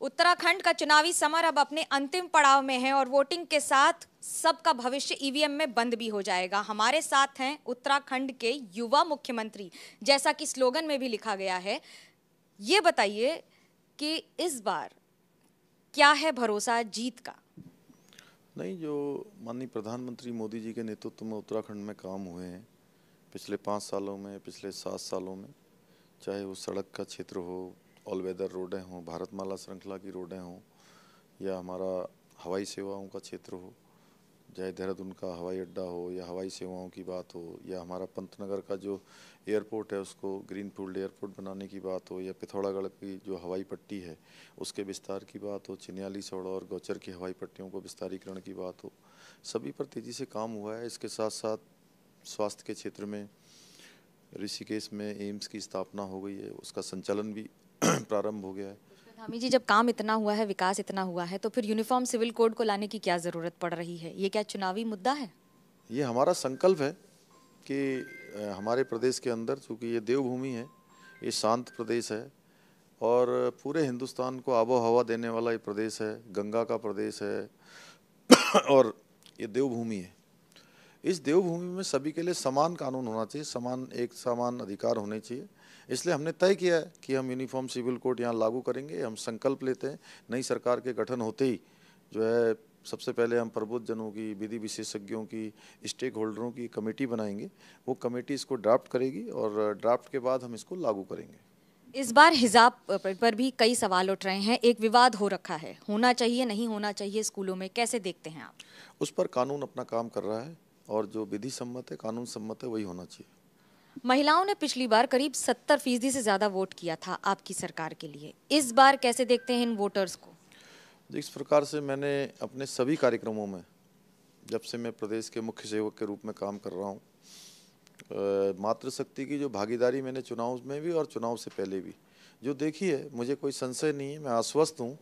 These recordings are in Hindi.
उत्तराखंड का चुनावी समर अब अपने अंतिम पड़ाव में है और वोटिंग के साथ सबका भविष्य ईवीएम में बंद भी हो जाएगा। हमारे साथ हैं उत्तराखंड के युवा मुख्यमंत्री, जैसा कि स्लोगन में भी लिखा गया है। ये बताइए कि इस बार क्या है भरोसा जीत का? नहीं, जो माननीय प्रधानमंत्री मोदी जी के नेतृत्व में उत्तराखंड में काम हुए हैं पिछले 5 सालों में, पिछले 7 सालों में, चाहे वो सड़क का क्षेत्र हो, ऑल वेदर रोडें हों, भारतमाला श्रृंखला की रोडें हों, या हमारा हवाई सेवाओं का क्षेत्र हो, चाहे देहरादून का हवाई अड्डा हो या हवाई सेवाओं की बात हो, या हमारा पंतनगर का जो एयरपोर्ट है उसको ग्रीनफील्ड एयरपोर्ट बनाने की बात हो, या पिथौरागढ़ की जो हवाई पट्टी है उसके विस्तार की बात हो, चिन्याली, सौड़ा और गौचर की हवाई पट्टियों को विस्तारीकरण की बात हो, सभी पर तेज़ी से काम हुआ है। इसके साथ साथ स्वास्थ्य के क्षेत्र में ऋषिकेश में एम्स की स्थापना हो गई है, उसका संचालन भी प्रारंभ हो गया है। धामी जी, जब काम इतना हुआ है, विकास इतना हुआ है, तो फिर यूनिफॉर्म सिविल कोड को लाने की क्या जरूरत पड़ रही है? ये क्या चुनावी मुद्दा है? ये हमारा संकल्प है कि हमारे प्रदेश के अंदर, चूँकि ये देवभूमि है, ये शांत प्रदेश है और पूरे हिंदुस्तान को आबो हवा देने वाला ये प्रदेश है, गंगा का प्रदेश है और ये देवभूमि है। इस देवभूमि में सभी के लिए समान कानून होना चाहिए, समान अधिकार होने चाहिए। इसलिए हमने तय किया है कि हम यूनिफॉर्म सिविल कोड यहाँ लागू करेंगे। हम संकल्प लेते हैं, नई सरकार के गठन होते ही जो है सबसे पहले हम प्रबुद्ध जनों की, विधि विशेषज्ञों की, स्टेक होल्डरों की कमेटी बनाएंगे। वो कमेटी इसको ड्राफ्ट करेगी और ड्राफ्ट के बाद हम इसको लागू करेंगे। इस बार हिजाब पर भी कई सवाल उठ रहे हैं, एक विवाद हो रखा है, होना चाहिए नहीं होना चाहिए स्कूलों में, कैसे देखते हैं आप? उस पर कानून अपना काम कर रहा है और जो विधि सम्मत है, कानून सम्मत है, वही होना चाहिए। महिलाओं ने पिछली बार करीब 70% से ज्यादा वोट किया था आपकी सरकार के लिए। इस बार कैसे देखते हैं इन वोटर्स को? जिस प्रकार से मैंने अपने सभी कार्यक्रमों में, जब से मैं प्रदेश के मुख्य सेवक के रूप में काम कर रहा हूँ, मातृशक्ति की जो भागीदारी मैंने चुनाव में भी और चुनाव से पहले भी जो देखी है, मुझे कोई संशय नहीं है, मैं आश्वस्त हूँ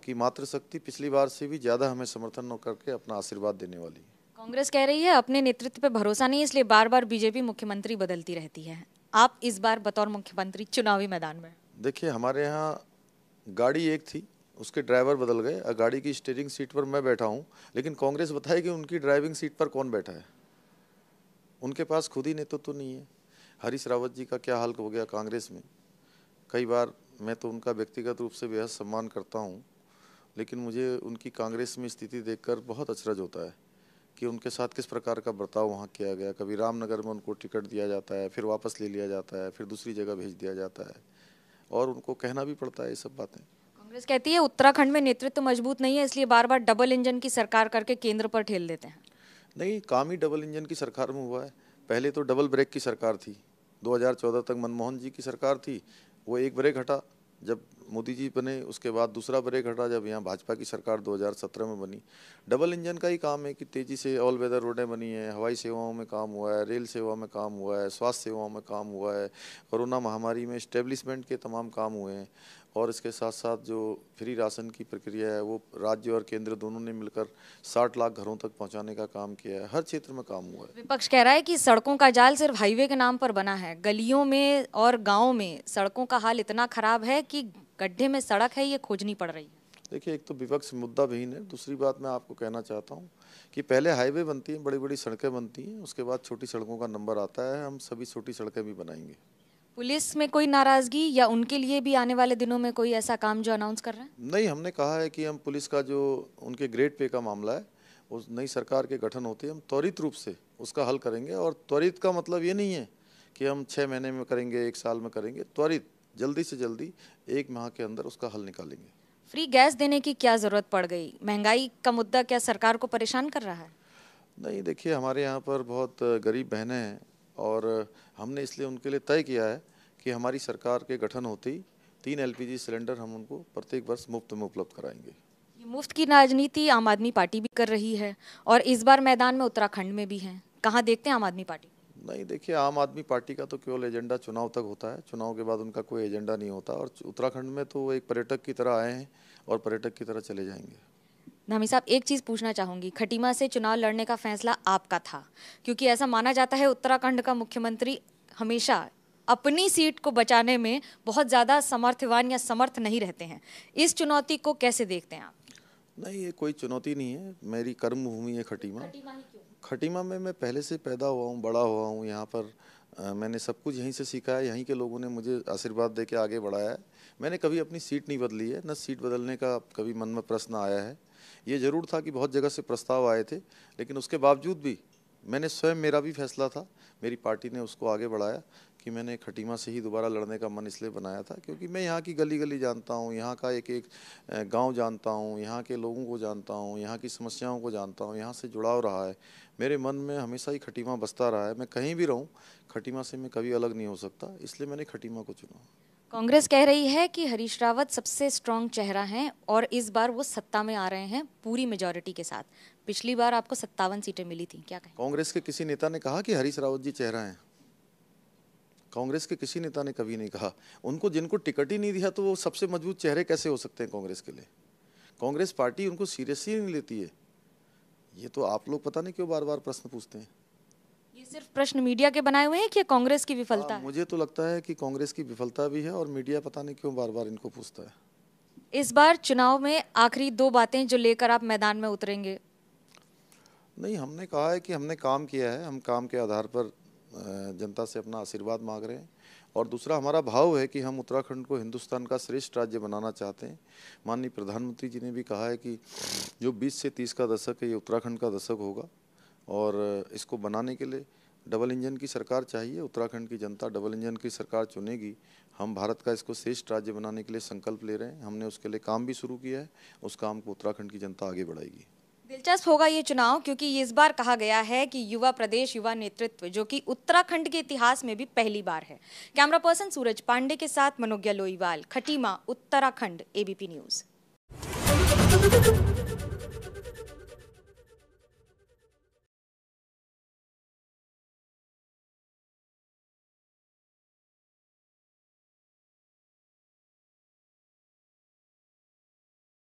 कि मातृशक्ति पिछली बार से भी ज़्यादा हमें समर्थन करके अपना आशीर्वाद देने वाली है। कांग्रेस कह रही है अपने नेतृत्व पे भरोसा नहीं, इसलिए बार बार बीजेपी मुख्यमंत्री बदलती रहती है। आप इस बार बतौर मुख्यमंत्री चुनावी मैदान में? देखिए, हमारे यहाँ गाड़ी एक थी, उसके ड्राइवर बदल गए, गाड़ी की स्टीयरिंग सीट पर मैं बैठा हूँ, लेकिन कांग्रेस बताए कि उनकी ड्राइविंग सीट पर कौन बैठा है। उनके पास खुद ही नेतृत्व तो नहीं है। हरीश रावत जी का क्या हाल हो गया कांग्रेस में। कई बार मैं तो उनका व्यक्तिगत रूप से बेहद सम्मान करता हूँ, लेकिन मुझे उनकी कांग्रेस में स्थिति देखकर बहुत अचरज होता है कि उनके साथ किस प्रकार का बर्ताव वहाँ किया गया। कभी रामनगर में उनको टिकट दिया जाता है, फिर वापस ले लिया जाता है, फिर दूसरी जगह भेज दिया जाता है और उनको कहना भी पड़ता है ये सब बातें। कांग्रेस कहती है उत्तराखंड में नेतृत्व मजबूत नहीं है, इसलिए बार बार डबल इंजन की सरकार करके केंद्र पर ठेल देते हैं। नहीं, काम ही डबल इंजन की सरकार में हुआ है। पहले तो डबल ब्रेक की सरकार थी, 2014 तक मनमोहन जी की सरकार थी, वो एक ब्रेक हटा जब मोदी जी बने, उसके बाद दूसरा ब्रेक हटा जब यहाँ भाजपा की सरकार 2017 में बनी। डबल इंजन का ही काम है कि तेज़ी से ऑल वेदर रोडें बनी हैं, हवाई सेवाओं में काम हुआ है, रेल सेवा में काम हुआ है, स्वास्थ्य सेवाओं में काम हुआ है, कोरोना महामारी में इस्टेब्लिशमेंट के तमाम काम हुए हैं और इसके साथ साथ जो फ्री राशन की प्रक्रिया है वो राज्य और केंद्र दोनों ने मिलकर 60 लाख घरों तक पहुंचाने का काम किया है। हर क्षेत्र में काम हुआ है। विपक्ष कह रहा है कि सड़कों का जाल सिर्फ हाईवे के नाम पर बना है, गलियों में और गाँव में सड़कों का हाल इतना खराब है कि गड्ढे में सड़क है ये खोजनी पड़ रही है। देखिए, एक तो विपक्ष मुद्दा विहीन है। दूसरी बात मैं आपको कहना चाहता हूँ कि पहले हाईवे बनती हैं, बड़ी बड़ी सड़कें बनती हैं, उसके बाद छोटी सड़कों का नंबर आता है। हम सभी छोटी सड़कें भी बनाएंगे। पुलिस में कोई नाराजगी या उनके लिए भी आने वाले दिनों में कोई ऐसा काम जो अनाउंस कर रहे हैं? नहीं, हमने कहा है कि हम पुलिस का जो उनके ग्रेड पे का मामला है, उस नई सरकार के गठन होते ही हम त्वरित रूप से उसका हल करेंगे। और त्वरित का मतलब ये नहीं है कि हम 6 महीने में करेंगे, 1 साल में करेंगे। त्वरित, जल्दी से जल्दी 1 माह के अंदर उसका हल निकालेंगे। फ्री गैस देने की क्या जरूरत पड़ गई? महंगाई का मुद्दा क्या सरकार को परेशान कर रहा है? नहीं, देखिए, हमारे यहाँ पर बहुत गरीब बहनें हैं और हमने इसलिए उनके लिए तय किया है कि हमारी सरकार के गठन होते ही 3 LPG सिलेंडर हम उनको प्रत्येक वर्ष मुफ्त में उपलब्ध कराएंगे। ये मुफ्त की राजनीति आम आदमी पार्टी भी कर रही है और इस बार मैदान में उत्तराखंड में भी है। कहाँ देखते हैं आम आदमी पार्टी? नहीं, देखिए, आम आदमी पार्टी का तो केवल एजेंडा चुनाव तक होता है। चुनाव के बाद उनका कोई एजेंडा नहीं होता और उत्तराखंड में तो वो एक पर्यटक की तरह आए हैं और पर्यटक की तरह चले जाएंगे। धामी साहब, एक चीज़ पूछना चाहूँगी, खटीमा से चुनाव लड़ने का फैसला आपका था, क्योंकि ऐसा माना जाता है उत्तराखंड का मुख्यमंत्री हमेशा अपनी सीट को बचाने में बहुत ज़्यादा समर्थवान या समर्थ नहीं रहते हैं। इस चुनौती को कैसे देखते हैं आप? नहीं, ये कोई चुनौती नहीं है। मेरी कर्म भूमि है खटीमा। खटीमा ही क्यों? खटीमा में मैं पहले से पैदा हुआ हूँ, बड़ा हुआ हूँ। यहाँ पर मैंने सब कुछ यहीं से सीखा है। यहीं के लोगों ने मुझे आशीर्वाद दे के आगे बढ़ाया है। मैंने कभी अपनी सीट नहीं बदली है, न सीट बदलने का कभी मन में प्रश्न आया है। ये ज़रूर था कि बहुत जगह से प्रस्ताव आए थे, लेकिन उसके बावजूद भी मैंने स्वयं, मेरा भी फैसला था, मेरी पार्टी ने उसको आगे बढ़ाया कि मैंने खटीमा से ही दोबारा लड़ने का मन इसलिए बनाया था क्योंकि मैं यहाँ की गली गली जानता हूँ, यहाँ का एक एक गांव जानता हूँ, यहाँ के लोगों को जानता हूँ, यहाँ की समस्याओं को जानता हूँ, यहाँ से जुड़ाव रहा है। मेरे मन में हमेशा ही खटीमा बसता रहा है। मैं कहीं भी रहूँ, खटीमा से मैं कभी अलग नहीं हो सकता, इसलिए मैंने खटीमा को चुना। कांग्रेस कह रही है कि हरीश रावत सबसे स्ट्रांग चेहरा हैं और इस बार वो सत्ता में आ रहे हैं पूरी मेजॉरिटी के साथ। पिछली बार आपको 57 सीटें मिली थी, क्या कहें? कांग्रेस के किसी नेता ने कहा कि हरीश रावत जी चेहरा हैं? कांग्रेस के किसी नेता ने कभी नहीं कहा। उनको, जिनको टिकट ही नहीं दिया, तो वो सबसे मजबूत चेहरे कैसे हो सकते हैं कांग्रेस के लिए? कांग्रेस पार्टी उनको सीरियस ही नहीं लेती है। ये तो आप लोग पता नहीं क्यों बार बार प्रश्न पूछते हैं। ये सिर्फ प्रश्न मीडिया के बनाए हुए हैं कि कांग्रेस की विफलता है? मुझे तो लगता है कि कांग्रेस की विफलता भी है और मीडिया पता नहीं क्यों बार बार इनको पूछता है। इस बार चुनाव में आखिरी 2 बातें जो लेकर आप मैदान में उतरेंगे? नहीं, हमने कहा है कि हमने काम किया है, हम काम के आधार पर जनता से अपना आशीर्वाद मांग रहे हैं। और दूसरा, हमारा भाव है कि हम उत्तराखंड को हिंदुस्तान का श्रेष्ठ राज्य बनाना चाहते हैं। माननीय प्रधानमंत्री जी ने भी कहा है कि जो 20 से 30 का दशक है, ये उत्तराखंड का दशक होगा और इसको बनाने के लिए डबल इंजन की सरकार चाहिए। उत्तराखंड की जनता डबल इंजन की सरकार चुनेगी। हम भारत का इसको श्रेष्ठ राज्य बनाने के लिए संकल्प ले रहे हैं। हमने उसके लिए काम भी शुरू किया है। उस काम को उत्तराखंड की जनता आगे बढ़ाएगी। दिलचस्प होगा ये चुनाव, क्योंकि इस बार कहा गया है कि युवा प्रदेश युवा नेतृत्व, जो कि उत्तराखंड के इतिहास में भी पहली बार है। कैमरा पर्सन सूरज पांडे के साथ मनोज्ञा लोईवाल, खटीमा, उत्तराखंड, एबीपी न्यूज।